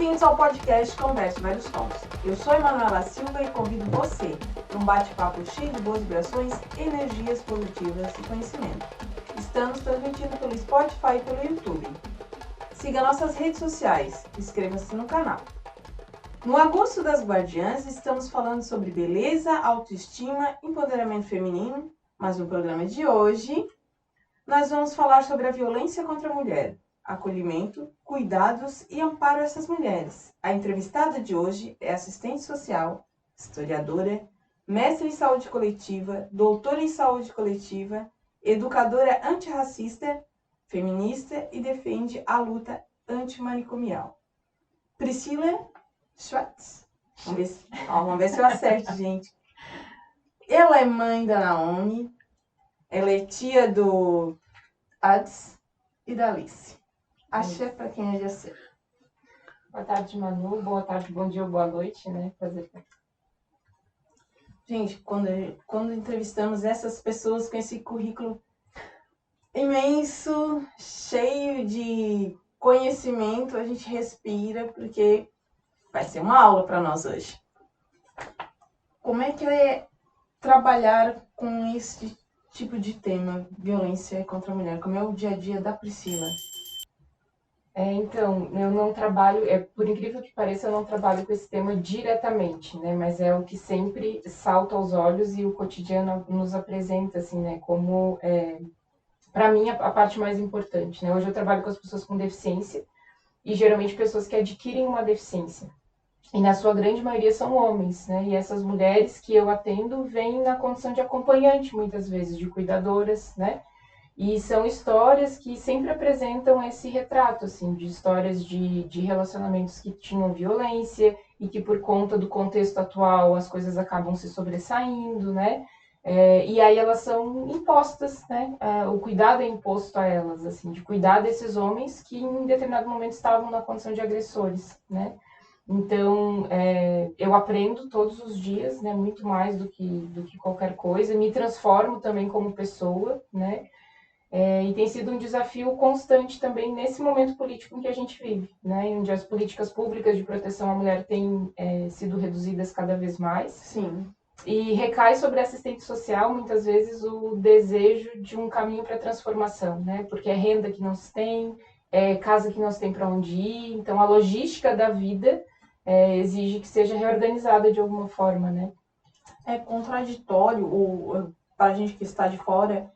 Bem-vindos ao podcast Conversa Vários Tons. Eu sou Emanuela Silva e convido você para um bate-papo cheio de boas vibrações, energias positivas e conhecimento. Estamos transmitindo pelo Spotify e pelo YouTube. Siga nossas redes sociais, inscreva-se no canal. No Agosto das Guardiãs, estamos falando sobre beleza, autoestima, empoderamento feminino, mas no programa de hoje, nós vamos falar sobre a violência contra a mulher, acolhimento, cuidados e amparo a essas mulheres. A entrevistada de hoje é assistente social, historiadora, mestre em saúde coletiva, doutora em saúde coletiva, educadora antirracista, feminista e defende a luta antimanicomial. Priscila Schwartz. Vamos ver se eu acerto, gente. Ela é mãe da Naomi, ela é tia do Ads e da Alice. Axé para quem é de Axé. Boa tarde, Manu. Boa tarde, bom dia ou boa noite, né? Prazer. Gente, quando entrevistamos essas pessoas com esse currículo imenso, cheio de conhecimento, a gente respira, porque vai ser uma aula para nós hoje. Como é que é trabalhar com esse tipo de tema, violência contra a mulher? Como é o dia a dia da Priscila? Então, eu não trabalho, por incrível que pareça, eu não trabalho com esse tema diretamente, né? Mas é o que sempre salta aos olhos e o cotidiano nos apresenta, assim, né? Como, para mim, a parte mais importante, né? Hoje eu trabalho com as pessoas com deficiência e geralmente pessoas que adquirem uma deficiência. E na sua grande maioria são homens, né? E essas mulheres que eu atendo vêm na condição de acompanhante, muitas vezes, de cuidadoras, né? E são histórias que sempre apresentam esse retrato, assim, de histórias de relacionamentos que tinham violência e que por conta do contexto atual as coisas acabam se sobressaindo, né? E aí elas são impostas, né? O cuidado é imposto a elas, assim, de cuidar desses homens que em determinado momento estavam na condição de agressores, né? Então, eu aprendo todos os dias, né? Muito mais do que qualquer coisa. Me transformo também como pessoa, né? E tem sido um desafio constante também nesse momento político em que a gente vive, né? Onde as políticas públicas de proteção à mulher têm sido reduzidas cada vez mais. Sim. E recai sobre a assistente social, muitas vezes, o desejo de um caminho para a transformação, né? Porque é renda que não se tem, é casa que não se tem para onde ir. Então, a logística da vida exige que seja reorganizada de alguma forma, né? É contraditório, para a gente que está de fora,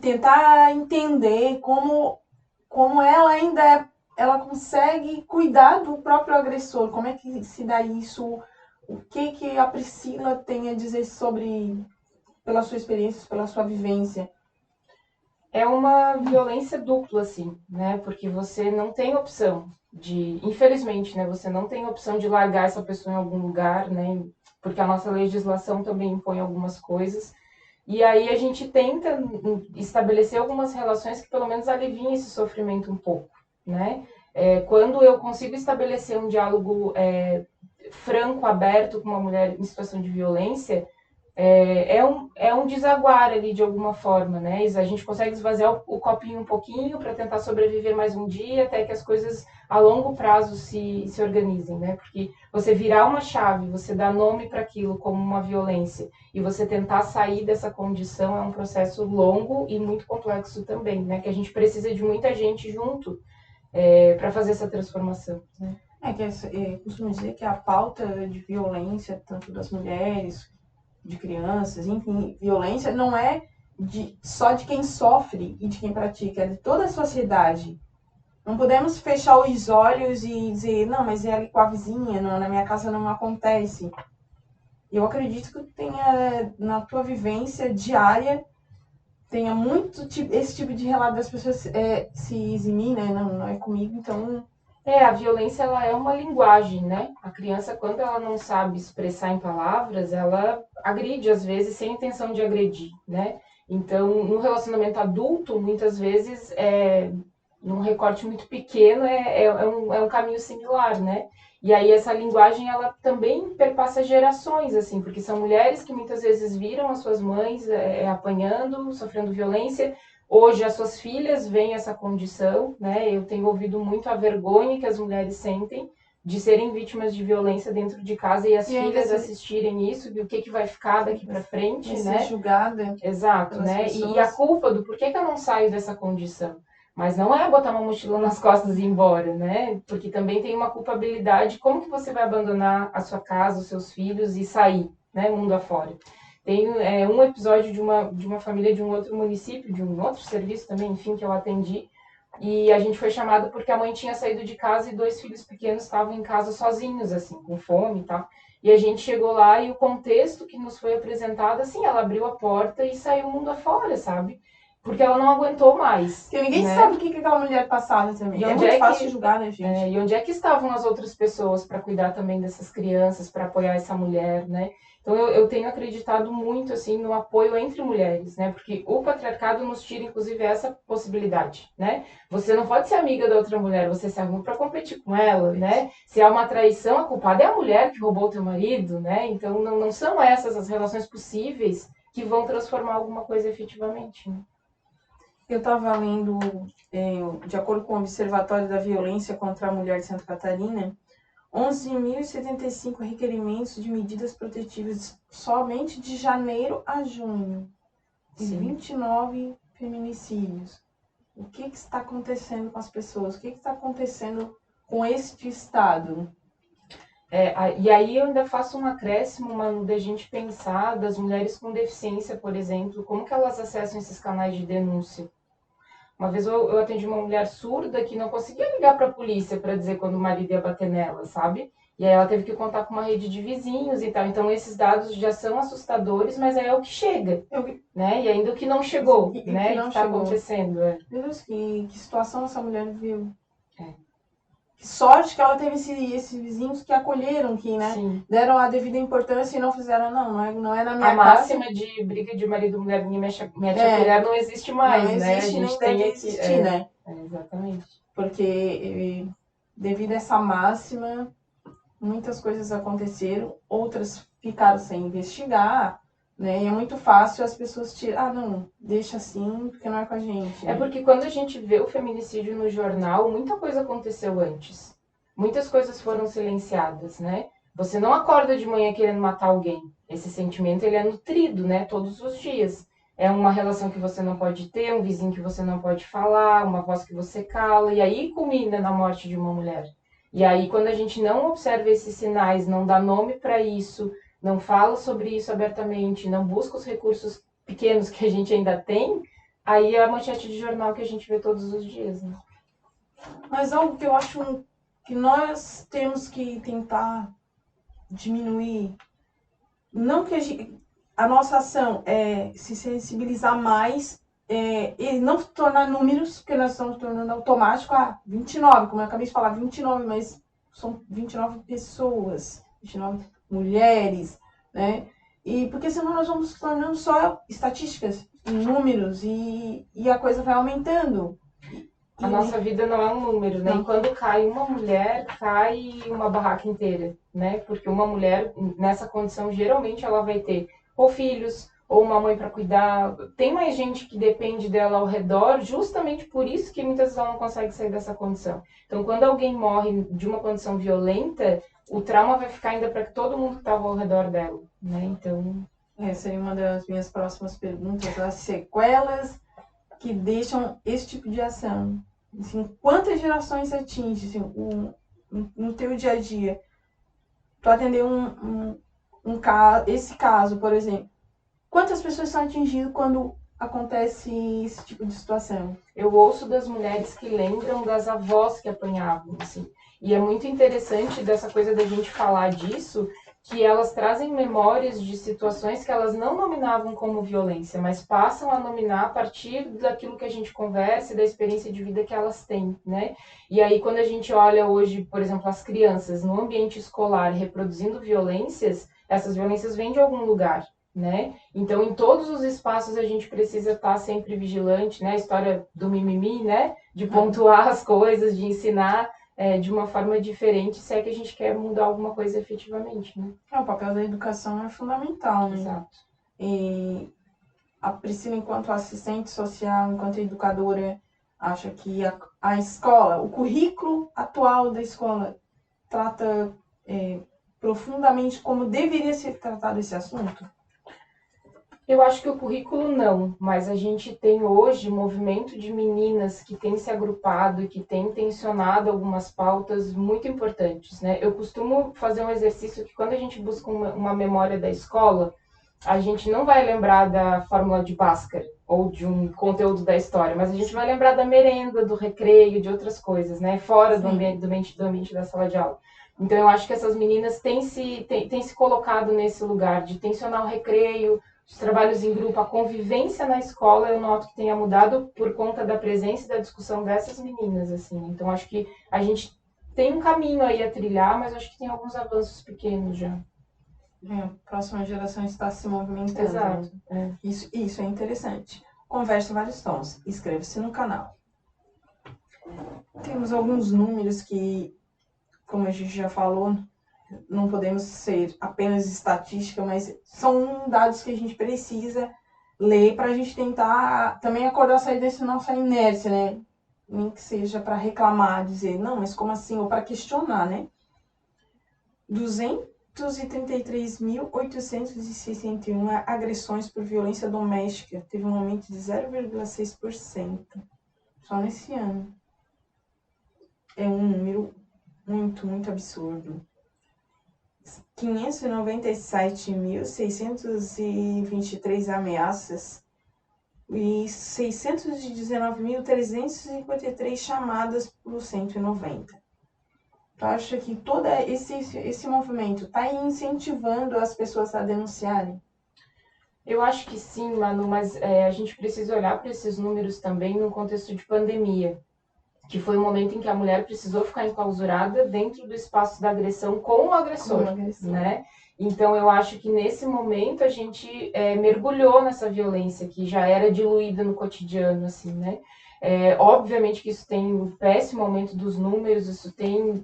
tentar entender como ela ainda ela consegue cuidar do próprio agressor. Como é que se dá isso? O que a Priscila tem a dizer sobre, pela sua experiência, pela sua vivência? É uma violência dupla, assim, né? Porque você não tem opção infelizmente, né? Você não tem opção de largar essa pessoa em algum lugar, né? Porque a nossa legislação também impõe algumas coisas. E aí a gente tenta estabelecer algumas relações que pelo menos aliviem esse sofrimento um pouco, né? Quando eu consigo estabelecer um diálogo franco, aberto com uma mulher em situação de violência, é um desaguar ali de alguma forma, né? A gente consegue esvaziar o copinho um pouquinho para tentar sobreviver mais um dia, até que as coisas a longo prazo se organizem, né? Porque você virar uma chave, você dar nome para aquilo como uma violência e você tentar sair dessa condição é um processo longo e muito complexo também, né? Que a gente precisa de muita gente junto para fazer essa transformação, né? Costumo dizer que a pauta de violência, tanto das mulheres, de crianças, enfim, violência não é só de quem sofre e de quem pratica, é de toda a sociedade. Não podemos fechar os olhos e dizer, não, mas é ali com a vizinha, não, na minha casa não acontece. Eu acredito que tenha, na tua vivência diária, tenha muito esse tipo de relato das pessoas se eximir, né? Não é comigo, então... A violência ela é uma linguagem, né? A criança, quando ela não sabe expressar em palavras, ela agride, às vezes, sem intenção de agredir, né? Então, no relacionamento adulto, muitas vezes, num recorte muito pequeno, é um caminho similar, né? E aí essa linguagem, ela também perpassa gerações, assim, porque são mulheres que muitas vezes viram as suas mães apanhando, sofrendo violência, Hoje as suas filhas veem essa condição, né? Eu tenho ouvido muito a vergonha que as mulheres sentem de serem vítimas de violência dentro de casa e as filhas assistirem isso, e o que vai ficar daqui para frente, né? Ser julgada. Exato, né? E a culpa do porquê que eu não saio dessa condição. Mas não é botar uma mochila nas costas e ir embora, né? Porque também tem uma culpabilidade. Como que você vai abandonar a sua casa, os seus filhos e sair, né? Mundo afora. Tem um episódio de uma família de um outro município, de um outro serviço também, enfim, que eu atendi. E a gente foi chamado porque a mãe tinha saído de casa e 2 filhos pequenos estavam em casa sozinhos, assim, com fome e tal. E a gente chegou lá e o contexto que nos foi apresentado, assim, ela abriu a porta e saiu mundo afora, sabe? Porque ela não aguentou mais. Porque ninguém sabe o que aquela mulher passava também. E é muito fácil julgar, né, gente? E onde é que estavam as outras pessoas para cuidar também dessas crianças, para apoiar essa mulher, né? Então eu tenho acreditado muito assim no apoio entre mulheres, né? Porque o patriarcado nos tira inclusive essa possibilidade, né? Você não pode ser amiga da outra mulher, você se arruma para competir com ela, né? Se há uma traição, a culpada é a mulher que roubou o teu marido, né? Então não são essas as relações possíveis que vão transformar alguma coisa efetivamente, né? Eu estava lendo, de acordo com o Observatório da Violência contra a Mulher de Santa Catarina, 11.075 requerimentos de medidas protetivas somente de janeiro a junho. E 29 feminicídios. O que está acontecendo com as pessoas? O que está acontecendo com este Estado? E aí eu ainda faço um acréscimo, Manu, da gente pensar das mulheres com deficiência, por exemplo, como que elas acessam esses canais de denúncia. Uma vez eu atendi uma mulher surda que não conseguia ligar para a polícia para dizer quando o marido ia bater nela, sabe? E aí ela teve que contar com uma rede de vizinhos e tal. Então esses dados já são assustadores, mas aí é o que chega, né? E ainda o que não chegou, né? O que está acontecendo. Meu Deus, que situação essa mulher viveu. Que sorte que ela teve esses vizinhos que acolheram, que, né, deram a devida importância e não fizeram, não é na minha casa. A máxima de briga de marido e mulher, ninguém mete a colher, não existe mais, não né? Existe, nem deve existir, né? Exatamente. Porque devido a essa máxima, muitas coisas aconteceram, outras ficaram sem investigar, né? E é muito fácil as pessoas tirar, não, deixa assim, porque não é com a gente. É porque quando a gente vê o feminicídio no jornal, muita coisa aconteceu antes. Muitas coisas foram silenciadas, né? Você não acorda de manhã querendo matar alguém. Esse sentimento, ele é nutrido, né? Todos os dias. É uma relação que você não pode ter, um vizinho que você não pode falar, uma voz que você cala, e aí culmina na morte de uma mulher. E aí, quando a gente não observa esses sinais, não dá nome para isso, não fala sobre isso abertamente, não busca os recursos pequenos que a gente ainda tem, aí é a manchete de jornal que a gente vê todos os dias, né? Mas algo que eu acho que nós temos que tentar diminuir, não que a nossa ação é se sensibilizar mais, e não tornar números, porque nós estamos tornando automático, 29, como eu acabei de falar, 29, mas são 29 pessoas, 29 mulheres, né? E porque senão nós vamos tornando só estatísticas, números, e a coisa vai aumentando. A nossa vida não é um número, né? E quando cai uma mulher, cai uma barraca inteira, né? Porque uma mulher, nessa condição, geralmente ela vai ter ou filhos, ou uma mãe para cuidar. Tem mais gente que depende dela ao redor, justamente por isso que muitas vezes ela não consegue sair dessa condição. Então, quando alguém morre de uma condição violenta, o trauma vai ficar ainda para todo mundo que estava ao redor dela, né? Então... seria uma das minhas próximas perguntas, as sequelas que deixam esse tipo de ação. Assim, quantas gerações atinge assim, no teu dia a dia? Tu atender esse caso, por exemplo. Quantas pessoas são atingidas quando acontece esse tipo de situação? Eu ouço das mulheres que lembram das avós que apanhavam, assim. E é muito interessante dessa coisa da gente falar disso, que elas trazem memórias de situações que elas não nominavam como violência, mas passam a nominar a partir daquilo que a gente conversa e da experiência de vida que elas têm, né? E aí, quando a gente olha hoje, por exemplo, as crianças no ambiente escolar reproduzindo violências, essas violências vêm de algum lugar, né? Então, em todos os espaços a gente precisa estar sempre vigilante, né? A história do mimimi, né? De pontuar as coisas, de ensinar de uma forma diferente, se é que a gente quer mudar alguma coisa efetivamente, né? O papel da educação é fundamental, né? Exato. E a Priscila, enquanto assistente social, enquanto educadora, acha que a escola, o currículo atual da escola trata profundamente como deveria ser tratado esse assunto? Eu acho que o currículo não, mas a gente tem hoje movimento de meninas que têm se agrupado e que têm tensionado algumas pautas muito importantes, né? Eu costumo fazer um exercício que quando a gente busca uma memória da escola, a gente não vai lembrar da fórmula de Bhaskara ou de um conteúdo da história, mas a gente vai lembrar da merenda, do recreio, de outras coisas, né? Fora do ambiente da sala de aula. Então eu acho que essas meninas têm se colocado nesse lugar de tensionar o recreio, os trabalhos em grupo, a convivência na escola, eu noto que tenha mudado por conta da presença e da discussão dessas meninas, assim. Então, acho que a gente tem um caminho aí a trilhar, mas acho que tem alguns avanços pequenos já. A próxima geração está se movimentando. Exato. Né? Isso é interessante. Converse em vários tons. Inscreva-se no canal. Temos alguns números que, como a gente já falou, não podemos ser apenas estatística, mas são dados que a gente precisa ler para a gente tentar também acordar, sair dessa nossa inércia, né? Nem que seja para reclamar, dizer, não, mas como assim? Ou para questionar, né? 233.861 agressões por violência doméstica. Teve um aumento de 0,6%. Só nesse ano. É um número muito, muito absurdo. 597.623 ameaças e 619.353 chamadas para o 190. Tu acha que todo esse movimento está incentivando as pessoas a denunciarem? Eu acho que sim, Manu, mas a gente precisa olhar para esses números também no contexto de pandemia, que foi o momento em que a mulher precisou ficar enclausurada dentro do espaço da agressão com o agressor, né? Então, eu acho que nesse momento a gente mergulhou nessa violência que já era diluída no cotidiano, assim, né? Obviamente que isso tem um péssimo aumento dos números, isso tem,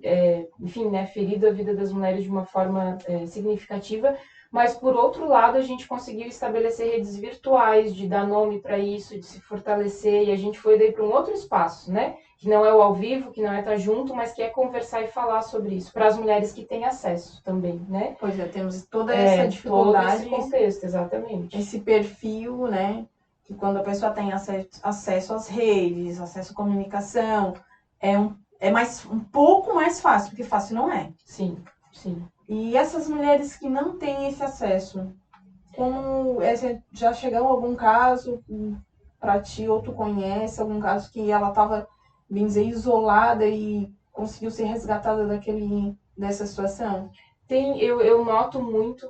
enfim, né, ferido a vida das mulheres de uma forma significativa, mas, por outro lado, a gente conseguiu estabelecer redes virtuais, de dar nome para isso, de se fortalecer, e a gente foi daí para um outro espaço, né? Que não é o ao vivo, que não é estar junto, mas que é conversar e falar sobre isso, para as mulheres que têm acesso também, né? Pois é, temos toda essa dificuldade. Todo esse contexto, exatamente. Esse perfil, né? Que quando a pessoa tem acesso às redes, acesso à comunicação, é um pouco mais fácil, porque fácil não é. Sim, sim. E essas mulheres que não têm esse acesso, como já chegou algum caso para ti, ou tu conhece algum caso que ela estava, bem dizer, isolada e conseguiu ser resgatada dessa situação? Eu noto muito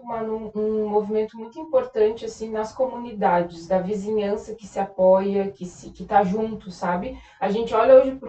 um movimento muito importante assim nas comunidades, da vizinhança que se apoia, que tá junto, sabe? A gente olha hoje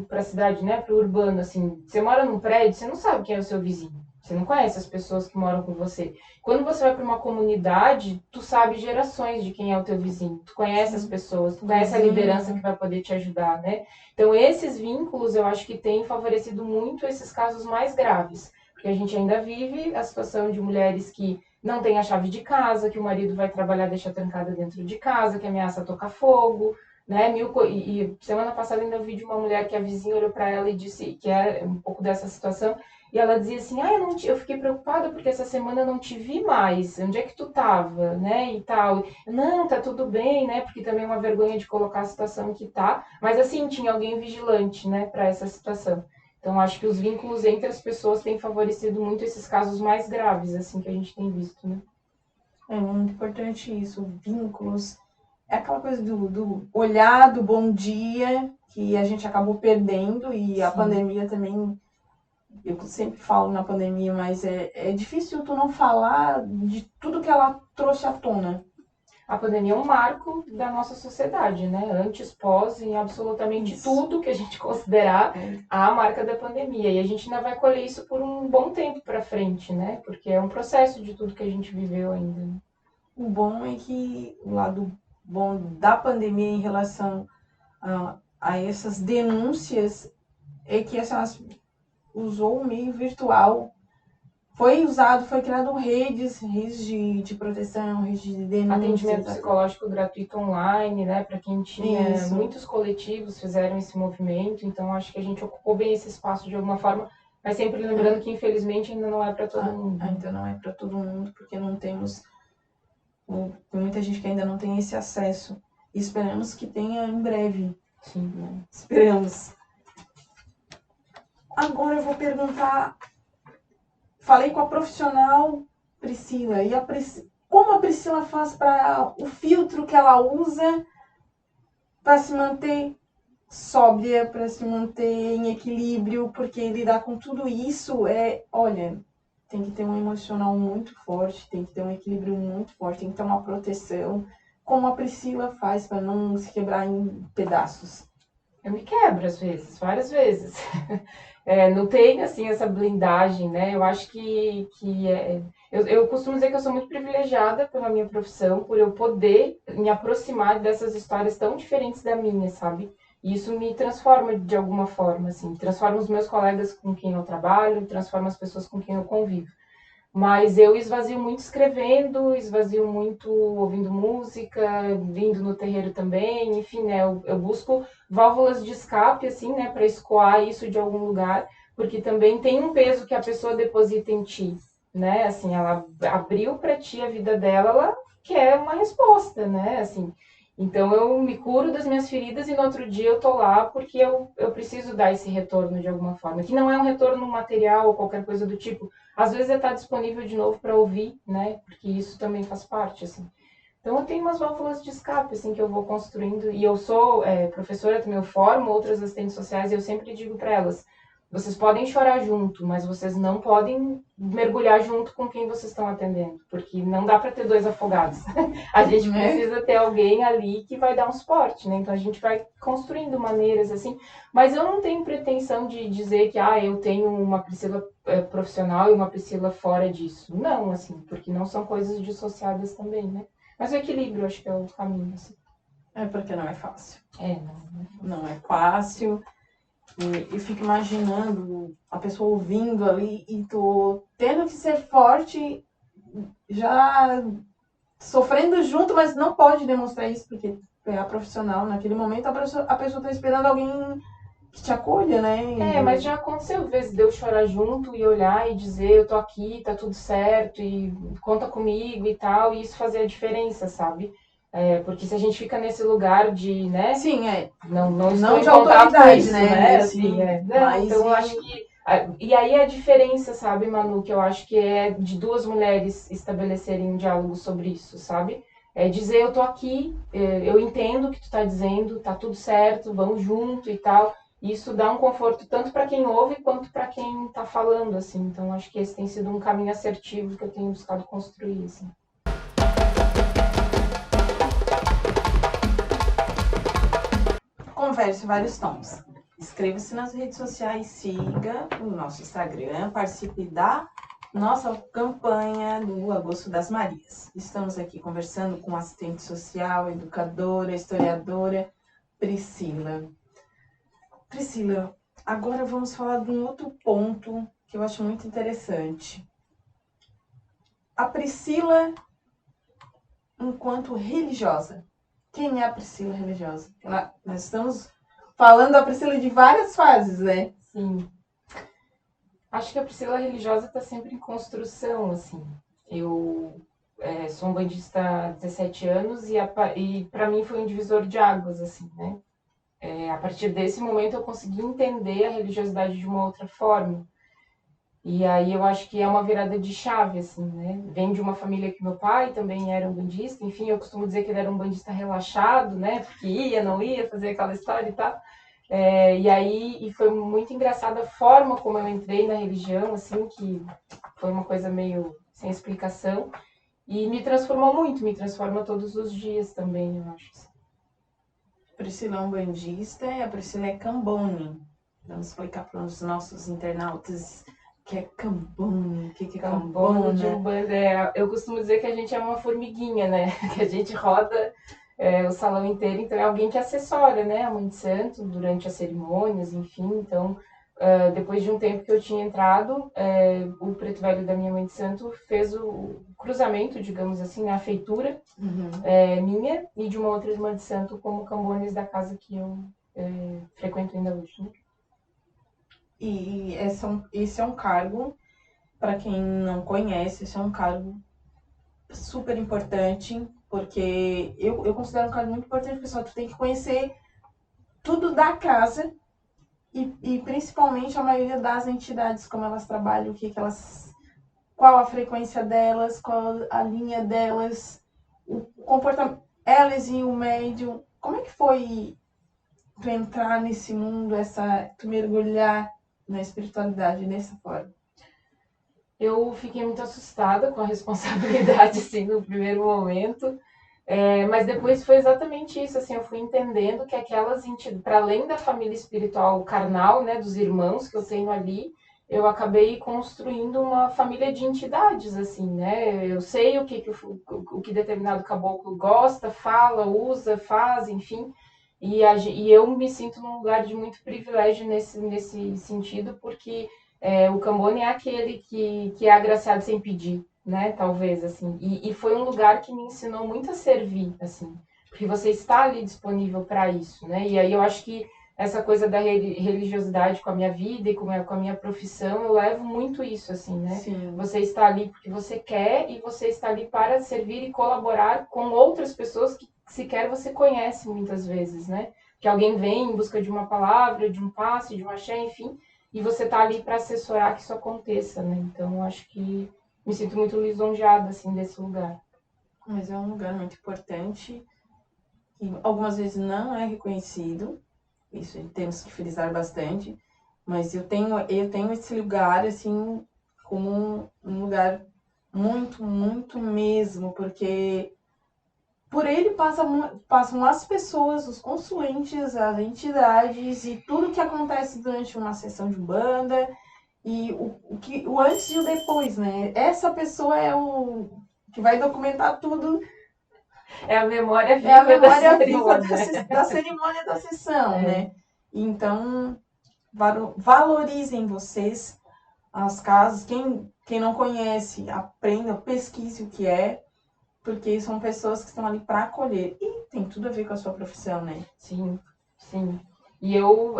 para a cidade, né, para o urbano, assim, você mora num prédio, você não sabe quem é o seu vizinho. Você não conhece as pessoas que moram com você. Quando você vai para uma comunidade, tu sabe gerações de quem é o teu vizinho. Tu conhece as pessoas, tu conhece a liderança que vai poder te ajudar, né? Então, esses vínculos, eu acho que têm favorecido muito esses casos mais graves. Porque a gente ainda vive a situação de mulheres que não têm a chave de casa, que o marido vai trabalhar e deixa trancada dentro de casa, que ameaça tocar fogo, né? E semana passada ainda eu vi de uma mulher que a vizinha olhou para ela e disse que era um pouco dessa situação. E ela dizia assim, eu fiquei preocupada porque essa semana eu não te vi mais, onde é que tu tava, né, e tal. Não, tá tudo bem, né, porque também é uma vergonha de colocar a situação que tá, mas assim, tinha alguém vigilante, né, para essa situação. Então, acho que os vínculos entre as pessoas têm favorecido muito esses casos mais graves, assim, que a gente tem visto, né. É muito importante isso, vínculos. É aquela coisa do olhar, do bom dia, que a gente acabou perdendo, e a pandemia também, eu sempre falo na pandemia, mas é difícil tu não falar de tudo que ela trouxe à tona. A pandemia é um marco da nossa sociedade, né? Antes, pós, em absolutamente tudo que a gente considerar a marca da pandemia. E a gente ainda vai colher isso por um bom tempo para frente, né? Porque é um processo de tudo que a gente viveu ainda. Né? O bom é que o lado bom da pandemia em relação a essas denúncias é que ela usou o meio virtual foi criado redes de proteção, redes de denúncias. Atendimento psicológico gratuito online, né? Para quem tinha Isso. muitos coletivos fizeram esse movimento, então acho que a gente ocupou bem esse espaço de alguma forma, mas sempre lembrando que infelizmente ainda não é para todo mundo. Ainda não é para todo mundo, porque não temos. Tem muita gente que ainda não tem esse acesso. E esperamos que tenha em breve. Sim, né? Esperamos. Agora eu vou perguntar. Falei com a profissional Priscila. E como a Priscila faz para o filtro que ela usa para se manter sóbria, para se manter em equilíbrio, porque lidar com tudo isso olha, tem que ter um emocional muito forte, tem que ter um equilíbrio muito forte, tem que ter uma proteção, como a Priscila faz para não se quebrar em pedaços. Eu me quebro às vezes, várias vezes. Não tem assim essa blindagem, né? Eu acho eu costumo dizer que eu sou muito privilegiada pela minha profissão, por eu poder me aproximar dessas histórias tão diferentes da minha, sabe? E isso me transforma de alguma forma, assim, transforma os meus colegas com quem eu trabalho, transforma as pessoas com quem eu convivo. Mas eu esvazio muito escrevendo, esvazio muito ouvindo música, vindo no terreiro também, enfim, né? Eu busco válvulas de escape, assim, né, para escoar isso de algum lugar, porque também tem um peso que a pessoa deposita em ti, né? Assim, ela abriu para ti a vida dela, ela quer uma resposta, né? Assim, então eu me curo das minhas feridas e no outro dia eu tô lá porque eu preciso dar esse retorno de alguma forma, que não é um retorno material ou qualquer coisa do tipo. Às vezes é estar disponível de novo para ouvir, né? Porque isso também faz parte, assim. Então eu tenho umas válvulas de escape, assim, que eu vou construindo. E eu sou professora também, eu formo outras assistentes sociais e eu sempre digo para elas, vocês podem chorar junto, mas vocês não podem mergulhar junto com quem vocês estão atendendo, porque não dá para ter dois afogados. A gente precisa ter alguém ali que vai dar um suporte, né? Então a gente vai construindo maneiras assim, mas eu não tenho pretensão de dizer que eu tenho uma Priscila profissional e uma Priscila fora disso. Não, assim, porque não são coisas dissociadas também, né? Mas o equilíbrio acho que é o caminho, assim. Porque não é fácil. Não é fácil. E fico imaginando a pessoa ouvindo ali e tô tendo que ser forte, já sofrendo junto, mas não pode demonstrar isso, porque é a profissional. Naquele momento, a pessoa tá esperando alguém que te acolha, né? Mas já aconteceu vezes de eu chorar junto e olhar e dizer eu tô aqui, tá tudo certo e conta comigo e tal, e isso fazer a diferença, sabe? Porque se a gente fica nesse lugar de, né? Sim, Não estou não em de contato com autoridade, isso, né? Assim, Não, mas então eu acho que. E aí a diferença, sabe, Manu, que eu acho que é de duas mulheres estabelecerem um diálogo sobre isso, sabe? É dizer, eu tô aqui, eu entendo o que tu tá dizendo, tá tudo certo, vamos junto e tal. Isso dá um conforto tanto para quem ouve quanto para quem tá falando, assim. Então acho que esse tem sido um caminho assertivo que eu tenho buscado construir, assim. Converse vários tons. Inscreva-se nas redes sociais, siga o nosso Instagram, participe da nossa campanha do Agosto das Marias. Estamos aqui conversando com assistente social, educadora, historiadora, Priscila. Priscila, agora vamos falar de um outro ponto que eu acho muito interessante. A Priscila enquanto religiosa. Quem é a Priscila religiosa? Nós estamos falando da Priscila de várias fases, né? Sim. Acho que a Priscila religiosa está sempre em construção, assim. Eu sou um bandista há 17 anos e para mim foi um divisor de águas, assim, né? A partir desse momento eu consegui entender a religiosidade de uma outra forma. E aí eu acho que é uma virada de chave, assim, né? Vem de uma família que meu pai também era um bandista, enfim, eu costumo dizer que ele era um bandista relaxado, né? Porque ia, não ia, fazer aquela história e tal. E foi muito engraçada a forma como eu entrei na religião, assim, que foi uma coisa meio sem explicação. E me transformou muito, me transforma todos os dias também, eu acho. A Priscila é um bandista e a Priscila é Cambone. Vamos explicar para os nossos internautas que é Cambone, o que é Cambone. De Umbanda, eu costumo dizer que a gente é uma formiguinha, né? Que a gente roda o salão inteiro, então é alguém que assessora, né, a Mãe de Santo durante as cerimônias, enfim, então depois de um tempo que eu tinha entrado, o Preto Velho da minha mãe de santo fez o cruzamento, digamos assim, a feitura minha e de uma outra irmã de santo como cambones da casa que eu frequento ainda hoje. Né? E esse é um cargo, para quem não conhece, esse é um cargo super importante, porque eu considero um cargo muito importante, porque só tu tem que conhecer tudo da casa e principalmente a maioria das entidades, como elas trabalham, qual a frequência delas, qual a linha delas, o comportamento, elas e o médium. Como é que foi tu entrar nesse mundo, tu mergulhar na espiritualidade dessa forma? Eu fiquei muito assustada com a responsabilidade, assim, no primeiro momento. Mas depois foi exatamente isso, assim, eu fui entendendo que aquelas entidades, para além da família espiritual carnal, né, dos irmãos que eu tenho ali, eu acabei construindo uma família de entidades, assim, né? Eu sei o que determinado caboclo gosta, fala, usa, faz, enfim. E eu me sinto num lugar de muito privilégio nesse sentido, porque o Cambone é aquele que é agraciado sem pedir, né? Talvez, assim. E foi um lugar que me ensinou muito a servir, assim. Porque você está ali disponível para isso, né? E aí eu acho que essa coisa da religiosidade com a minha vida e com a minha profissão, eu levo muito isso, assim, né? Sim. Você está ali porque você quer e você está ali para servir e colaborar com outras pessoas que sequer você conhece muitas vezes, né? Que alguém vem em busca de uma palavra, de um passe, de um axé, enfim, e você tá ali para assessorar que isso aconteça, né? Então, eu acho que me sinto muito lisonjeada, assim, desse lugar. Mas é um lugar muito importante, que algumas vezes não é reconhecido, isso temos que frisar bastante, mas eu tenho esse lugar, assim, como um lugar muito, muito mesmo, porque por ele passam as pessoas, os consulentes, as entidades e tudo que acontece durante uma sessão de Umbanda e o antes e o depois, né? Essa pessoa é o que vai documentar tudo. É a memória viva, da cerimônia da sessão, né? Então, valorizem vocês as casas. Quem não conhece, aprenda, pesquise o que é, porque são pessoas que estão ali para acolher. E tem tudo a ver com a sua profissão, né? Sim, sim. E eu,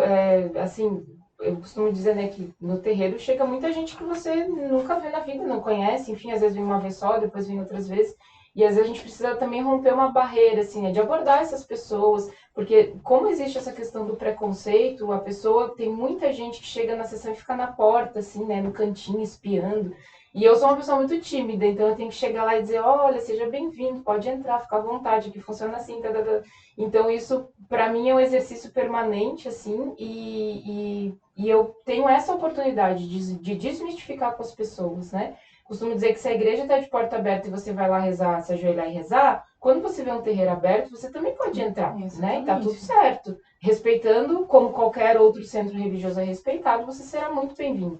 assim, eu costumo dizer, né, que no terreiro chega muita gente que você nunca vê na vida, não conhece, enfim, às vezes vem uma vez só, depois vem outras vezes. E às vezes a gente precisa também romper uma barreira, assim, né, de abordar essas pessoas, porque como existe essa questão do preconceito, a pessoa, tem muita gente que chega na sessão e fica na porta, assim, né, no cantinho, espiando. E eu sou uma pessoa muito tímida, então eu tenho que chegar lá e dizer, olha, seja bem-vindo, pode entrar, fica à vontade, que funciona assim, tá, tá, tá. Então isso, para mim, é um exercício permanente, assim, e eu tenho essa oportunidade de desmistificar com as pessoas, né? Costumo dizer que se a igreja está de porta aberta e você vai lá rezar, se ajoelhar e rezar, quando você vê um terreiro aberto, você também pode entrar, né? E tá tudo certo. Respeitando, como qualquer outro centro religioso é respeitado, você será muito bem-vindo.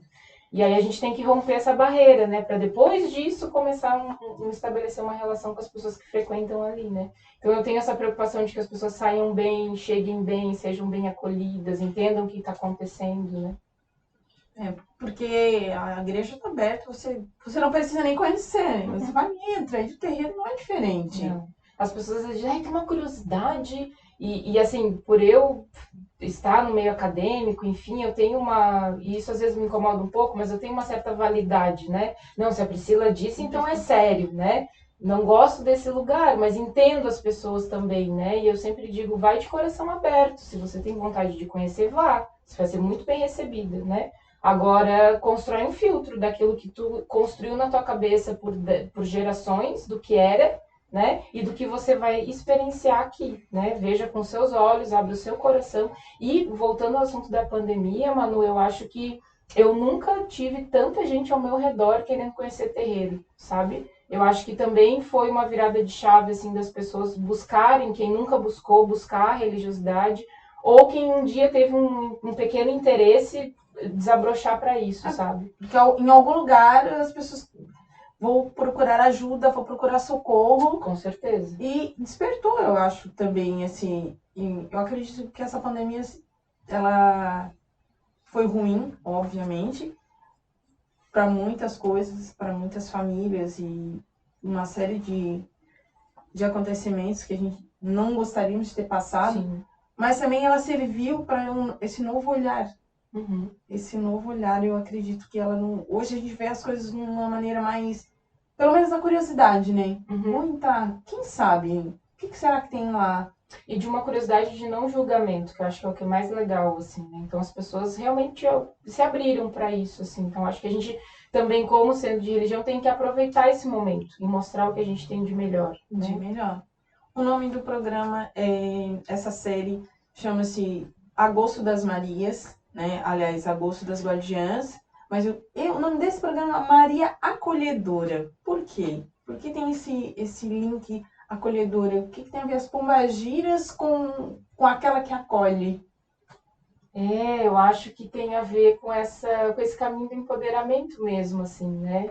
E aí a gente tem que romper essa barreira, né? Para depois disso começar estabelecer uma relação com as pessoas que frequentam ali, né? Então eu tenho essa preocupação de que as pessoas saiam bem, cheguem bem, sejam bem acolhidas, entendam o que está acontecendo, né? Porque a igreja está aberta, você não precisa nem conhecer, você vai e entra, e o terreiro não é diferente. Não. As pessoas dizem, ai, tem uma curiosidade, e assim, por eu estar no meio acadêmico, enfim, eu tenho e isso às vezes me incomoda um pouco, mas eu tenho uma certa validade, né? Não, se a Priscila disse, então é sério, né? Não gosto desse lugar, mas entendo as pessoas também, né? E eu sempre digo, vai de coração aberto, se você tem vontade de conhecer, vá, você vai ser muito bem recebida, né? Agora, constrói um filtro daquilo que tu construiu na tua cabeça por gerações, do que era, né? E do que você vai experienciar aqui, né? Veja com seus olhos, abre o seu coração. E voltando ao assunto da pandemia, Manu, eu acho que eu nunca tive tanta gente ao meu redor querendo conhecer terreiro, sabe? Eu acho que também foi uma virada de chave, assim, das pessoas buscarem, quem nunca buscou, buscar a religiosidade, ou quem um dia teve um pequeno interesse, desabrochar para isso, sabe? Porque em algum lugar as pessoas vão procurar ajuda, vão procurar socorro. Com certeza. E despertou, eu acho, também, assim, eu acredito que essa pandemia, ela foi ruim, obviamente, para muitas coisas, para muitas famílias e uma série de acontecimentos que a gente não gostaríamos de ter passado, Sim. mas também ela serviu para esse novo olhar. Uhum. Esse novo olhar, eu acredito que ela não... Hoje a gente vê as coisas de uma maneira mais... Pelo menos na curiosidade, né? Uhum. Vou entrar, quem sabe? O que será que tem lá? E de uma curiosidade de não julgamento, que eu acho que é o que é mais legal, assim, né? Então as pessoas realmente se abriram para isso, assim. Então acho que a gente também, como sendo de religião, tem que aproveitar esse momento e mostrar o que a gente tem de melhor, né? De melhor. O nome do programa essa série chama-se Agosto das Marias, né? Aliás, Agosto das Guardiãs. Mas o nome desse programa é Maria Acolhedora. Por quê? Porque tem esse link acolhedora. O que tem a ver as pombagiras com aquela que acolhe? Eu acho que tem a ver com esse caminho do empoderamento mesmo, assim, né?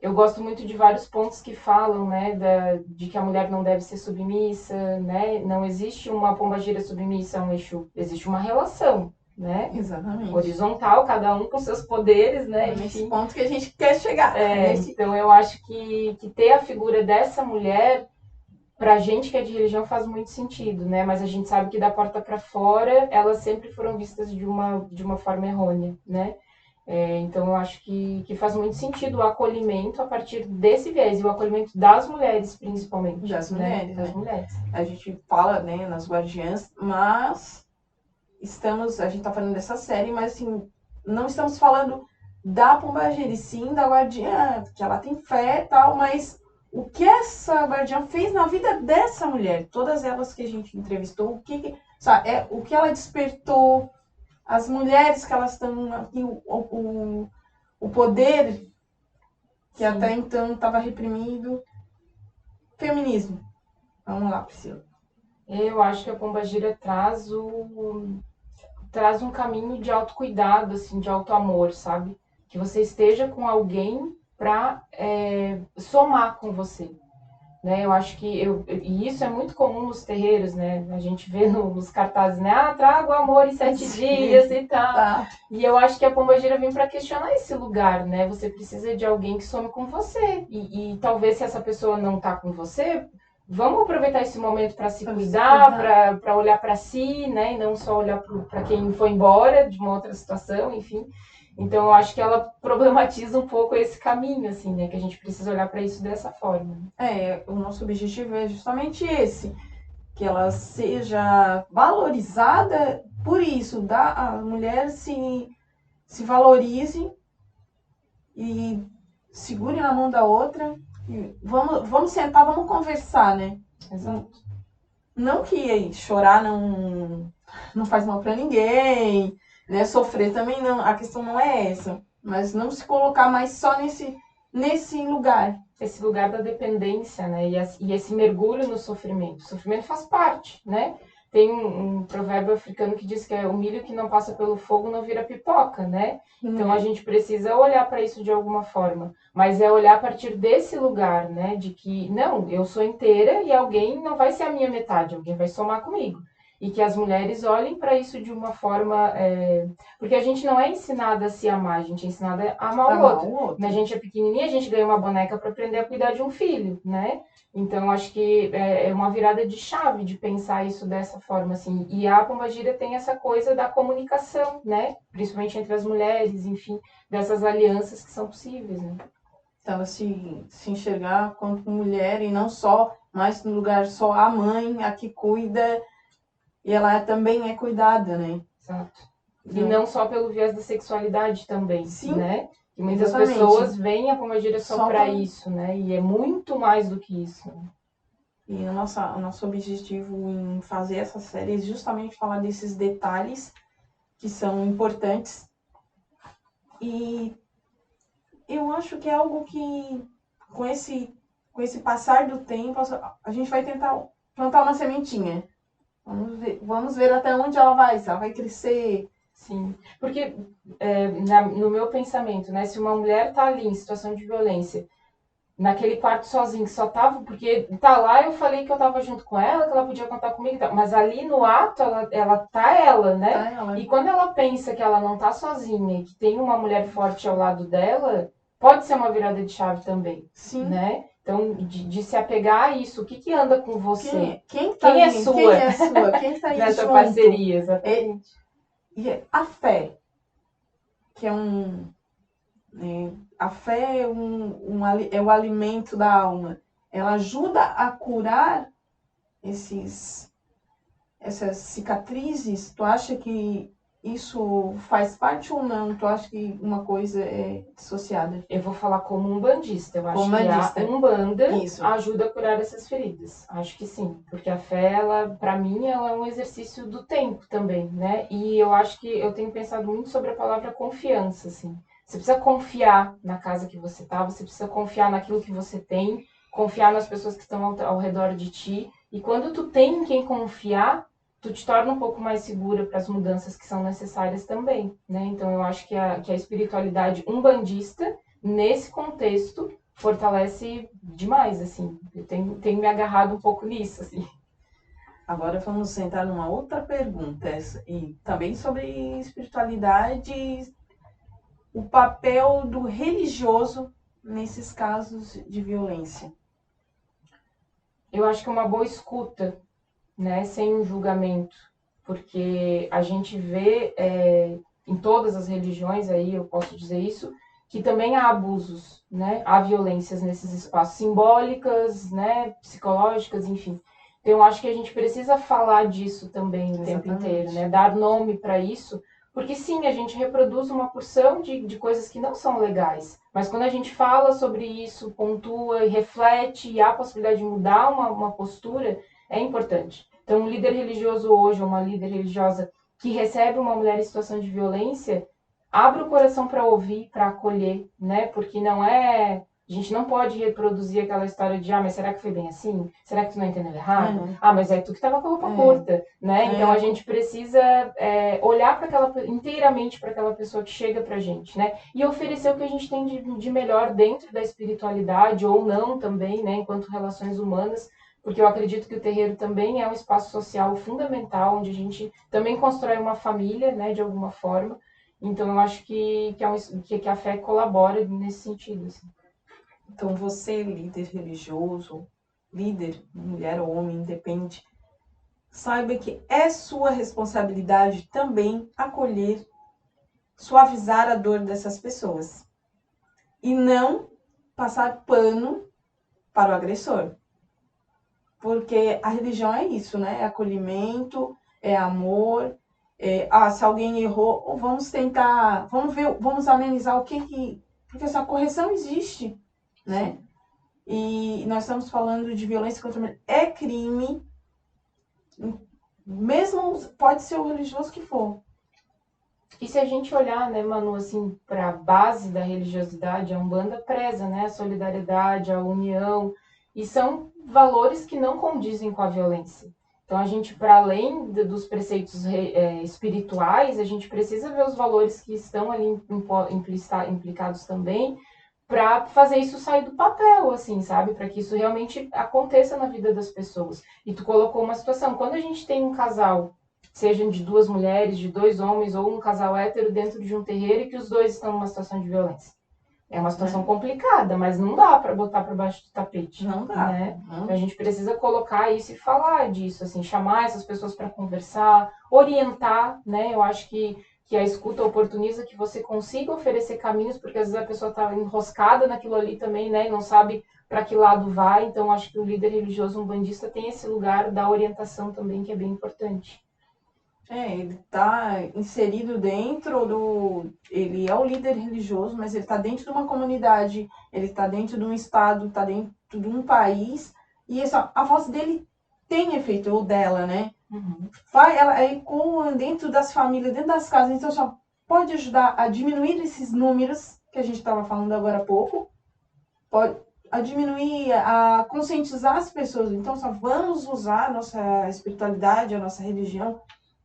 Eu gosto muito de vários pontos que falam, né, de que a mulher não deve ser submissa, né? Não existe uma pombagira submissa a um Exu, existe uma relação, né? Exatamente. Horizontal, cada um com seus poderes, né? É nesse Enfim. ponto que a gente quer chegar. Então eu acho que ter a figura dessa mulher, pra gente que é de religião, faz muito sentido, né? Mas a gente sabe que da porta para fora, elas sempre foram vistas de uma forma errônea, né? Então eu acho que faz muito sentido o acolhimento a partir desse viés, e o acolhimento das mulheres, principalmente. Das né? mulheres, Das né? mulheres. A gente fala, né, nas guardiãs, mas a gente tá falando dessa série, mas assim, não estamos falando da pombagira, e sim da guardiã, que ela tem fé e tal, mas o que essa guardiã fez na vida dessa mulher, todas elas que a gente entrevistou, sabe, o que ela despertou, as mulheres que elas estão aqui, o poder que Sim. até então estava reprimido. Feminismo. Vamos lá, Priscila. Eu acho que a pombagira traz um caminho de autocuidado, assim, de autoamor, sabe? Que você esteja com alguém para somar com você. Né? Eu acho que e isso é muito comum nos terreiros, né? A gente vê nos cartazes, né? Ah, traga o amor em 7 dias e tal. Tá. E eu acho que a pombagira vem para questionar esse lugar, né? Você precisa de alguém que some com você. E talvez se essa pessoa não tá com você, vamos aproveitar esse momento para se cuidar, para olhar para si, né? E não só olhar para quem foi embora de uma outra situação, enfim. Então eu acho que ela problematiza um pouco esse caminho, assim, né? Que a gente precisa olhar para isso dessa forma. O nosso objetivo é justamente esse, que ela seja valorizada por isso, a mulher se valorize e segure na mão da outra. E vamos sentar, vamos conversar, né? Exato. Não que chorar não faz mal para ninguém, né? Sofrer também não, a questão não é essa. Mas não se colocar mais só nesse lugar. Esse lugar da dependência, né? E esse mergulho no sofrimento. O sofrimento faz parte, né? Tem um provérbio africano que diz que o milho que não passa pelo fogo não vira pipoca, né? Então a gente precisa olhar para isso de alguma forma. Mas é olhar a partir desse lugar, né? De que, não, eu sou inteira e alguém não vai ser a minha metade, alguém vai somar comigo. E que as mulheres olhem para isso de uma forma. Porque a gente não é ensinada a se amar, a gente é ensinada a amar o outro. Quando a gente é pequenininha, a gente ganha uma boneca para aprender a cuidar de um filho, né? Então, acho que é uma virada de chave de pensar isso dessa forma, assim. E a pombagira tem essa coisa da comunicação, né? Principalmente entre as mulheres, enfim, dessas alianças que são possíveis, né? Então, ela se enxergar como mulher e não só, mais no lugar só a mãe, a que cuida, e ela também é cuidada, né? Exato. E não só pelo viés da sexualidade também, Sim, né? E muitas exatamente. pessoas veem a pombagira só para isso, né? E é muito mais do que isso. E o nosso objetivo em fazer essa série é justamente falar desses detalhes que são importantes. E eu acho que é algo que, com esse passar do tempo, a gente vai tentar plantar uma sementinha. Vamos ver até onde ela vai, se ela vai crescer. Sim, porque no meu pensamento, né, se uma mulher está ali em situação de violência, naquele quarto sozinho, que só tava, porque tá lá, eu falei que eu tava junto com ela, que ela podia contar comigo e tal, mas ali no ato, ela, né? Tá, ela... E quando ela pensa que ela não tá sozinha e que tem uma mulher forte ao lado dela, pode ser uma virada de chave também, Sim. né? Então, de se apegar a isso, o que que anda com você? Quem tá Quem é ali? sua? Quem é sua? Quem tá aí Nessa junto? parceria, exatamente. E a fé, que é a fé é o alimento da alma. Ela ajuda a curar essas cicatrizes. Tu acha que isso faz parte ou não? Tu acha que uma coisa é dissociada? Eu vou falar como umbandista. Eu acho Umbandista. que a Umbanda Isso. ajuda a curar essas feridas. Acho que sim. Porque a fé, ela, para mim, ela é um exercício do tempo também, né? E eu acho que eu tenho pensado muito sobre a palavra confiança, assim. Você precisa confiar na casa que você tá, você precisa confiar naquilo que você tem, confiar nas pessoas que estão ao redor de ti. E quando tu tem em quem confiar, tu te torna um pouco mais segura para as mudanças que são necessárias também, né? Então eu acho que a espiritualidade umbandista, nesse contexto, fortalece demais, assim. Eu tenho me agarrado um pouco nisso, assim. Agora vamos entrar numa outra pergunta, e também sobre espiritualidade, o papel do religioso nesses casos de violência. Eu acho que é uma boa escuta, né, sem um julgamento, porque a gente vê em todas as religiões, aí eu posso dizer isso, que também há abusos, né, há violências nesses espaços simbólicas, né, psicológicas, enfim. Então eu acho que a gente precisa falar disso também o tempo inteiro, né, dar nome para isso, porque sim, a gente reproduz uma porção de coisas que não são legais, mas quando a gente fala sobre isso, pontua e reflete e há a possibilidade de mudar uma postura, é importante. Então, um líder religioso hoje, ou uma líder religiosa que recebe uma mulher em situação de violência, abre o coração para ouvir, para acolher, né? Porque não é... A gente não pode reproduzir aquela história de, mas será que foi bem assim? Será que tu não entendeu errado? Mas é tu que estava com a roupa curta, né? Então, a gente precisa olhar inteiramente para aquela pessoa que chega pra gente, né? E oferecer o que a gente tem de melhor dentro da espiritualidade, ou não também, né? Enquanto relações humanas, porque eu acredito que o terreiro também é um espaço social fundamental, onde a gente também constrói uma família, né, de alguma forma. Então, eu acho que a fé colabora nesse sentido. Assim. Então, você, líder religioso, líder, mulher ou homem, independe, saiba que é sua responsabilidade também acolher, suavizar a dor dessas pessoas. E não passar pano para o agressor. Porque a religião é isso, né? É acolhimento, é amor. Se alguém errou, vamos tentar, vamos amenizar o que... Porque essa correção existe, né? E nós estamos falando de violência contra a mulher. É crime, mesmo pode ser o religioso que for. E se a gente olhar, né, Manu, assim, para a base da religiosidade, a Umbanda preza, né, a solidariedade, a união, e são valores que não condizem com a violência. Então, a gente, para além dos preceitos espirituais, a gente precisa ver os valores que estão ali implicados também, para fazer isso sair do papel, assim, sabe? Para que isso realmente aconteça na vida das pessoas. E tu colocou uma situação, quando a gente tem um casal, sejam de duas mulheres, de dois homens, ou um casal hétero dentro de um terreiro e que os dois estão numa situação de violência. É uma situação complicada, mas não dá para botar para baixo do tapete. Não dá. Né? Então, a gente precisa colocar isso e falar disso, assim, chamar essas pessoas para conversar, orientar, né? Eu acho que a escuta oportuniza que você consiga oferecer caminhos, porque às vezes a pessoa está enroscada naquilo ali também, né? E não sabe para que lado vai. Então, acho que o líder religioso umbandista tem esse lugar da orientação também, que é bem importante. Ele está inserido dentro do... Ele é o líder religioso, mas ele está dentro de uma comunidade, ele está dentro de um estado, está dentro de um país, e a voz dele tem efeito, ou dela, né? Ela ecoa dentro das famílias, dentro das casas, então só pode ajudar a diminuir esses números que a gente estava falando agora há pouco, pode a diminuir, a conscientizar as pessoas. Então só vamos usar a nossa espiritualidade, a nossa religião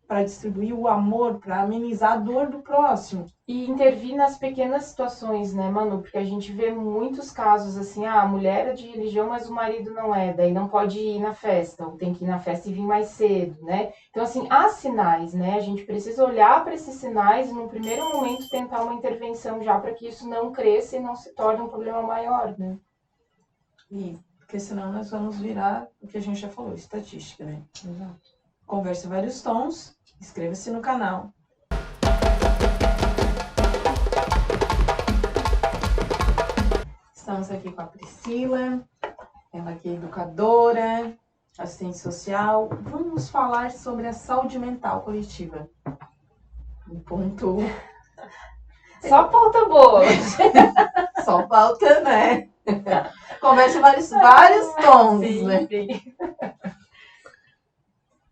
para distribuir o amor, para amenizar a dor do próximo. E intervir nas pequenas situações, né, Manu? Porque a gente vê muitos casos assim, a mulher é de religião, mas o marido não é, daí não pode ir na festa, ou tem que ir na festa e vir mais cedo, né? Então, assim, há sinais, né? A gente precisa olhar para esses sinais e, num primeiro momento, tentar uma intervenção já para que isso não cresça e não se torne um problema maior, né? E, porque senão nós vamos virar o que a gente já falou, estatística, né? Exato. Conversa Vários Tons, inscreva-se no canal. Estamos aqui com a Priscila, ela que é educadora, assistente social. Vamos falar sobre a saúde mental coletiva. Um ponto... Só pauta boa! Só pauta, né? Conversa vários tons, Sim, né? sim.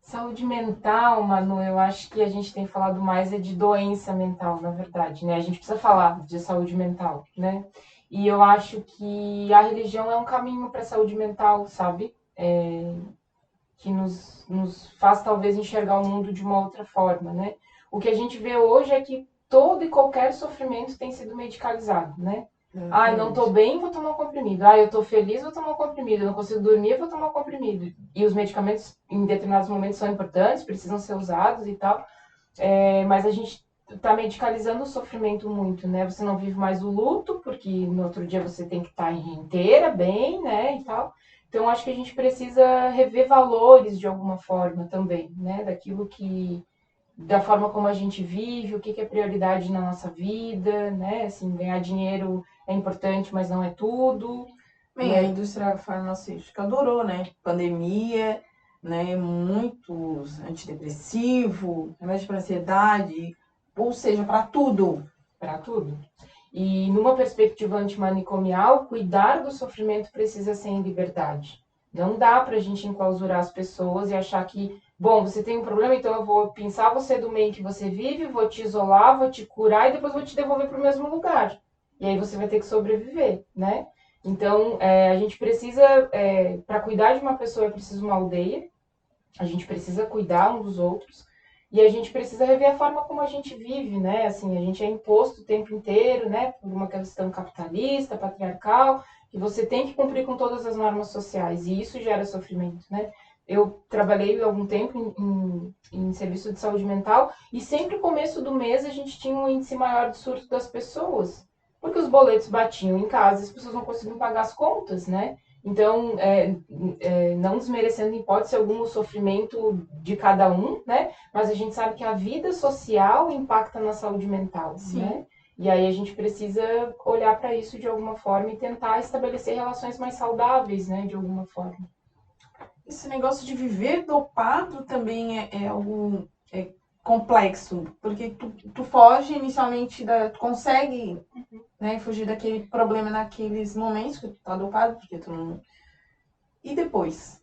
Saúde mental, Manu, eu acho que a gente tem falado mais de doença mental, na verdade, né? A gente precisa falar de saúde mental, né? E eu acho que a religião é um caminho para a saúde mental, sabe? Que nos faz talvez enxergar o mundo de uma outra forma, né? O que a gente vê hoje é que todo e qualquer sofrimento tem sido medicalizado, né? Não tô bem, vou tomar um comprimido. Eu tô feliz, vou tomar um comprimido. Eu não consigo dormir, vou tomar um comprimido. E os medicamentos, em determinados momentos, são importantes, precisam ser usados e tal. Mas a gente tá medicalizando o sofrimento muito, né? Você não vive mais o luto, porque no outro dia você tem que estar inteira, bem, né? E tal. Então, acho que a gente precisa rever valores de alguma forma também, né? Da forma como a gente vive, o que é prioridade na nossa vida, né? Assim, ganhar dinheiro é importante, mas não é tudo. Bem, a indústria farmacêutica adorou, né? Pandemia, né? Muitos antidepressivos, remédio para ansiedade, ou seja, para tudo. Para tudo. E numa perspectiva antimanicomial, cuidar do sofrimento precisa ser em liberdade. Não dá para a gente enclausurar as pessoas e achar que, bom, você tem um problema, então eu vou pensar você do meio que você vive, vou te isolar, vou te curar e depois vou te devolver para o mesmo lugar. E aí você vai ter que sobreviver, né? Então, a gente precisa, para cuidar de uma pessoa, é preciso uma aldeia, a gente precisa cuidar um dos outros. E a gente precisa rever a forma como a gente vive, né? Assim, a gente é imposto o tempo inteiro, né? Por uma questão capitalista, patriarcal, que você tem que cumprir com todas as normas sociais. E isso gera sofrimento, né? Eu trabalhei algum tempo em serviço de saúde mental e sempre no começo do mês a gente tinha um índice maior de surto das pessoas. Porque os boletos batiam em casa e as pessoas não conseguiam pagar as contas, né? Então, não desmerecendo em hipótese algum o sofrimento de cada um, né? Mas a gente sabe que a vida social impacta na saúde mental, Sim. né? E aí a gente precisa olhar para isso de alguma forma e tentar estabelecer relações mais saudáveis, né? De alguma forma. Esse negócio de viver dopado também é algo complexo, porque tu foge inicialmente, tu consegue, né, fugir daquele problema naqueles momentos que tu tá dopado, porque tu não... E depois?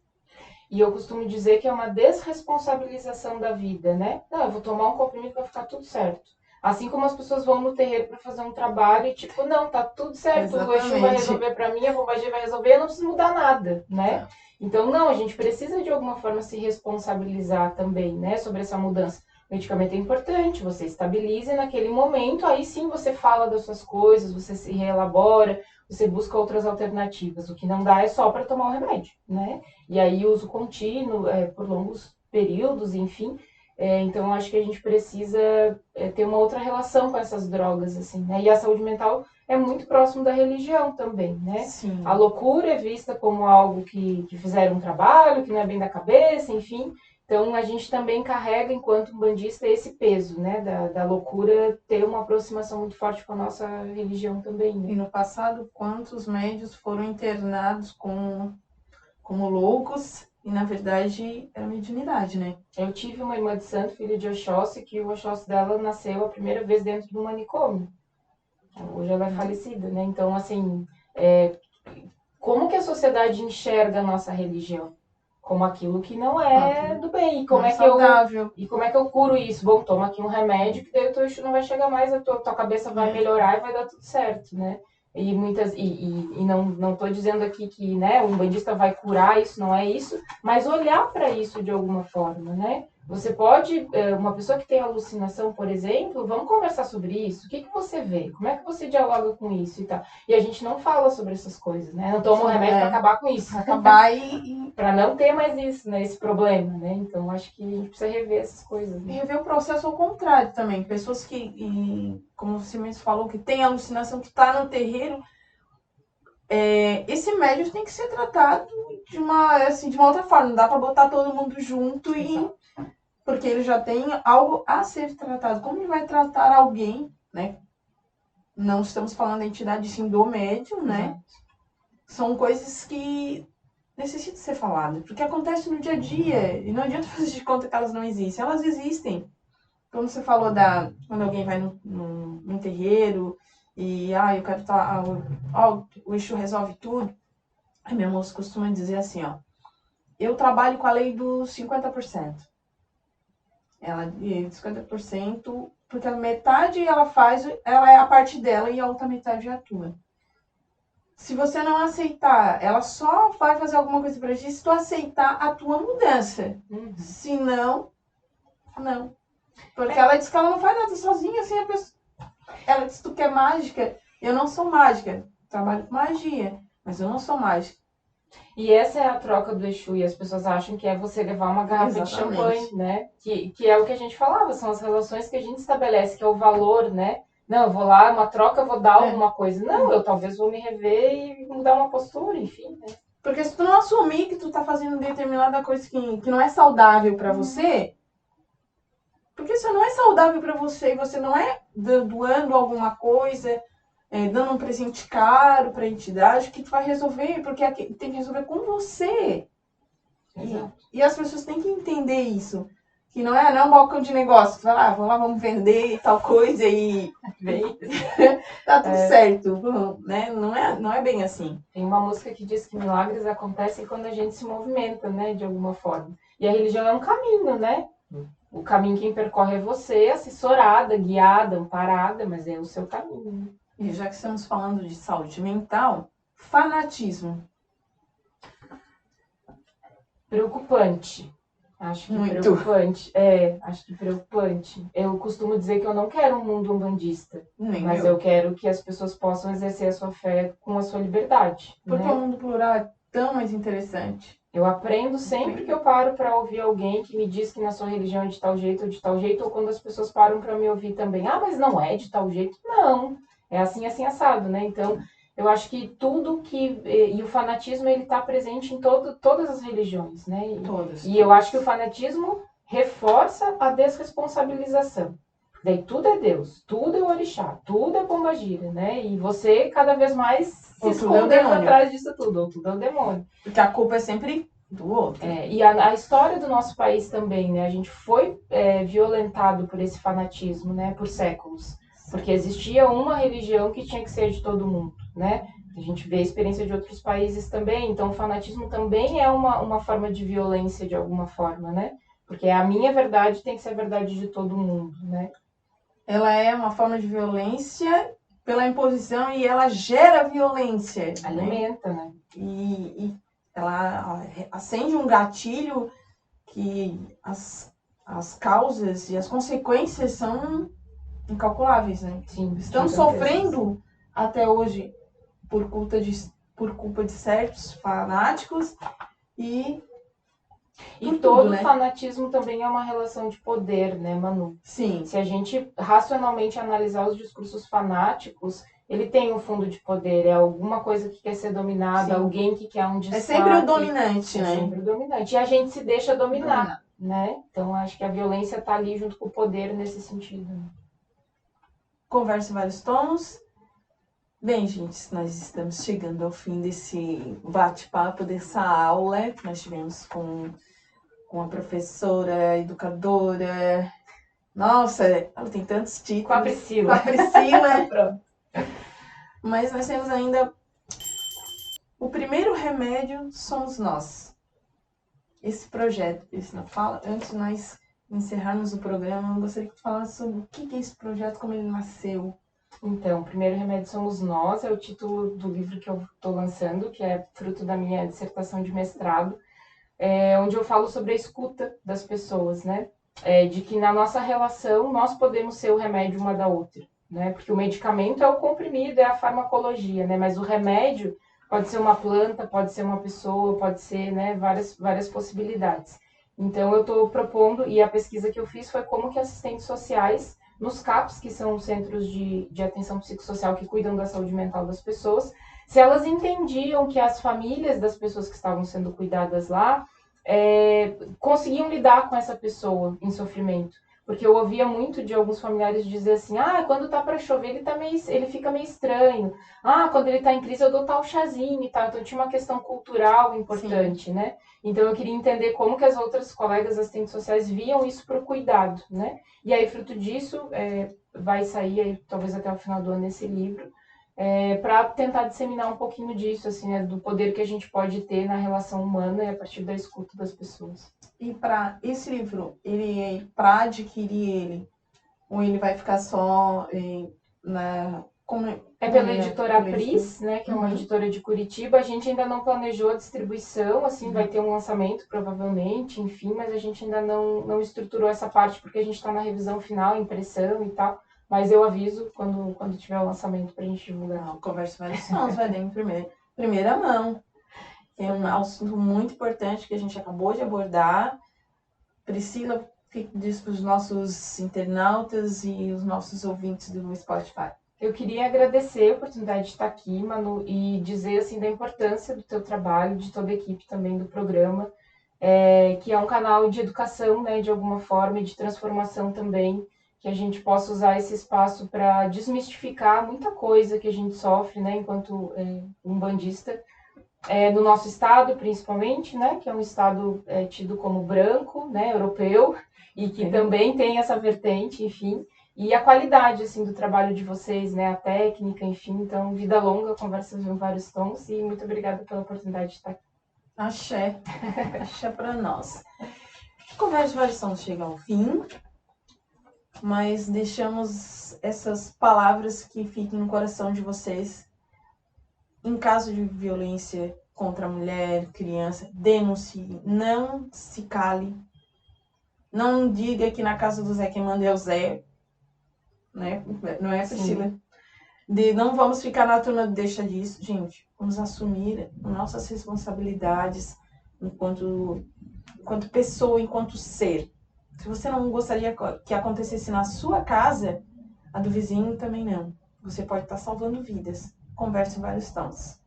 E eu costumo dizer que é uma desresponsabilização da vida, né? Não, eu vou tomar um comprimido para ficar tudo certo. Assim como as pessoas vão no terreiro para fazer um trabalho e tipo, não, tá tudo certo, o Exu vai resolver para mim, a Pombagira vai resolver, eu não preciso mudar nada, né? Então, não, a gente precisa de alguma forma se responsabilizar também, né, sobre essa mudança. O medicamento é importante, você estabilize naquele momento, aí sim você fala das suas coisas, você se reelabora, você busca outras alternativas. O que não dá é só para tomar o remédio, né? E aí uso contínuo, por longos períodos, enfim. Então, eu acho que a gente precisa ter uma outra relação com essas drogas, assim, né? E a saúde mental é muito próximo da religião também, né? Sim. A loucura é vista como algo que fizeram um trabalho, que não é bem da cabeça, enfim. Então, a gente também carrega, enquanto umbandista, esse peso, né? Da loucura ter uma aproximação muito forte com a nossa religião também, né? E no passado, quantos médios foram internados como loucos e, na verdade, era mediunidade, né? Eu tive uma irmã de santo, filha de Oxóssi, que o Oxóssi dela nasceu a primeira vez dentro do manicômio. Hoje ela é falecida, né? Então, assim, como que a sociedade enxerga a nossa religião? Como aquilo que não é do bem. E como é que eu curo isso? Bom, toma aqui um remédio que daí o teu eixo não vai chegar mais, a tua cabeça vai melhorar e vai dar tudo certo, né? E não estou dizendo aqui que, né, o umbandista vai curar, isso não é isso, mas olhar para isso de alguma forma, né? Você pode, uma pessoa que tem alucinação, por exemplo, vamos conversar sobre isso. O que que você vê? Como é que você dialoga com isso e tal? E a gente não fala sobre essas coisas, né? Não toma um remédio para acabar com isso. Acabar para não ter mais isso, né? Esse problema, né? Então acho que a gente precisa rever essas coisas. Né? E rever o processo ao contrário também. Pessoas como você mesmo falou, que tem alucinação, que está no terreiro, esse médium tem que ser tratado de uma outra forma. Não dá para botar todo mundo junto porque ele já tem algo a ser tratado. Como ele vai tratar alguém, né? Não estamos falando da entidade, sim do médium, né? São coisas que necessitam ser faladas, porque acontece no dia a dia, e não adianta fazer de conta que elas não existem. Elas existem. Como você falou quando alguém vai num terreiro e eu quero estar. O Exu resolve tudo. A minha moça costuma dizer assim, ó. Eu trabalho com a lei dos 50%. Ela de 50%, porque a metade ela é a parte dela e a outra metade atua. Se você não aceitar, ela só vai fazer alguma coisa pra ti se tu aceitar a tua mudança. Se não, não. Porque ela diz que ela não faz nada sozinha, assim, a pessoa... Ela diz, tu quer mágica? Eu não sou mágica. Trabalho com magia, mas eu não sou mágica. E essa é a troca do Exu, e as pessoas acham que é você levar uma garrafa de champanhe, né? Que é o que a gente falava, são as relações que a gente estabelece, que é o valor, né? Não, eu vou lá, uma troca, eu vou dar alguma coisa. Não, eu talvez vou me rever e mudar uma postura, enfim, né? Porque se tu não assumir que tu tá fazendo determinada coisa que não é saudável pra você, porque se não é saudável pra você e você não é doando alguma coisa, dando um presente caro pra entidade, que tu vai resolver, porque tem que resolver com você. E as pessoas têm que entender isso. Que não é um balcão de negócio. Fala, vamos lá, vamos vender tal coisa e tá tudo certo. Né? Não é bem assim. Tem uma música que diz que milagres acontecem quando a gente se movimenta, né? De alguma forma. E a religião é um caminho, né? O caminho quem percorre é você, assessorada, guiada, amparada, mas é o seu caminho. E já que estamos falando de saúde mental, fanatismo. Preocupante. Acho que muito preocupante. Acho que preocupante. Eu costumo dizer que eu não quero um mundo umbandista. Mas eu quero que as pessoas possam exercer a sua fé com a sua liberdade. Porque né? o mundo plural é tão mais interessante. Eu aprendo sempre que eu paro para ouvir alguém que me diz que na sua religião é de tal jeito ou de tal jeito, ou quando as pessoas param para me ouvir também. Ah, mas não é de tal jeito? Não. É assim, assim, assado, né? Então, eu acho que tudo que... E o fanatismo, ele está presente em todas as religiões, né? E eu acho que o fanatismo reforça a desresponsabilização. Daí tudo é Deus, tudo é o orixá, tudo é pombagira, né? E você cada vez mais se escondendo atrás disso tudo, ou tudo é o demônio. Porque a culpa é sempre do outro. E a história do nosso país também, né? A gente foi violentado por esse fanatismo, né? Por séculos. Porque existia uma religião que tinha que ser de todo mundo, né? A gente vê a experiência de outros países também, então o fanatismo também é uma forma de violência de alguma forma, né? Porque a minha verdade tem que ser a verdade de todo mundo, né? Ela é uma forma de violência pela imposição e ela gera violência. Alimenta, né? E ela acende um gatilho que as causas e as consequências são incalculáveis, né? Sim, estamos sofrendo até hoje por culpa de certos fanáticos e todo fanatismo também é uma relação de poder, né, Manu? Sim. Se a gente racionalmente analisar os discursos fanáticos, ele tem um fundo de poder, é alguma coisa que quer ser dominada, alguém que quer um destaque. É sempre o dominante, né? É sempre o dominante. E a gente se deixa dominar, né? Então, acho que a violência está ali junto com o poder nesse sentido. Conversa em vários tons. Bem, gente, nós estamos chegando ao fim desse bate-papo, dessa aula que nós tivemos com a professora, educadora. Nossa, ela tem tantos títulos. Com a Priscila. Com a Priscila. Pronto. Mas nós temos ainda... O primeiro remédio somos nós. Esse projeto, antes de nós encerrarmos o programa, eu gostaria que tu falasse sobre o que é esse projeto, como ele nasceu. Então, o primeiro remédio somos nós, é o título do livro que eu estou lançando, que é fruto da minha dissertação de mestrado. onde eu falo sobre a escuta das pessoas, né? De que na nossa relação nós podemos ser o remédio uma da outra, né? Porque o medicamento é o comprimido, é a farmacologia, né? Mas o remédio pode ser uma planta, pode ser uma pessoa, pode ser, né, várias possibilidades. Então eu estou propondo, e a pesquisa que eu fiz foi como que assistentes sociais nos CAPs, que são os centros de atenção psicossocial que cuidam da saúde mental das pessoas, se elas entendiam que as famílias das pessoas que estavam sendo cuidadas lá conseguiam lidar com essa pessoa em sofrimento. Porque eu ouvia muito de alguns familiares dizer assim, quando tá para chover ele fica meio estranho. Quando ele tá em crise eu dou tal chazinho e tal. Então tinha uma questão cultural importante, Sim. né? Então eu queria entender como que as outras colegas assistentes sociais viam isso para o cuidado, né? E aí, fruto disso, vai sair aí, talvez até o final do ano esse livro, para tentar disseminar um pouquinho disso, assim, né, do poder que a gente pode ter na relação humana e a partir da escuta das pessoas. E para esse livro, para adquirir ele, ou ele vai ficar só na... pela editora Apris, né, que é uma editora de Curitiba. A gente ainda não planejou a distribuição, assim, vai ter um lançamento provavelmente, enfim, mas a gente ainda não estruturou essa parte porque a gente está na revisão final, impressão e tal. Mas eu aviso quando tiver o lançamento para a gente divulgar. Conversa Vários Sons vai dar em primeira mão. É um assunto muito importante que a gente acabou de abordar. Priscila, diz para os nossos internautas e os nossos ouvintes do Spotify. Eu queria agradecer a oportunidade de estar aqui, Manu, e dizer assim da importância do teu trabalho, de toda a equipe também do programa, que é um canal de educação, né, de alguma forma, e de transformação também, que a gente possa usar esse espaço para desmistificar muita coisa que a gente sofre, né, enquanto umbandista, no nosso estado, principalmente, né, que é um estado tido como branco, né, europeu, e que também tem essa vertente, enfim, e a qualidade, assim, do trabalho de vocês, né, a técnica, enfim, então, vida longa, conversas em vários tons, e muito obrigada pela oportunidade de estar aqui. Axé, axé para nós. Conversa Vários Tons chega ao fim, mas deixamos essas palavras que fiquem no coração de vocês. Em caso de violência contra a mulher, criança, denuncie, não se cale. Não diga que na casa do Zé quem manda é o Zé, né? Não é, Priscila? Não vamos ficar na turma deixa disso, gente. Vamos assumir nossas responsabilidades enquanto pessoa, enquanto ser. Se você não gostaria que acontecesse na sua casa, a do vizinho também não. Você pode estar salvando vidas. Converse em Vários Tons.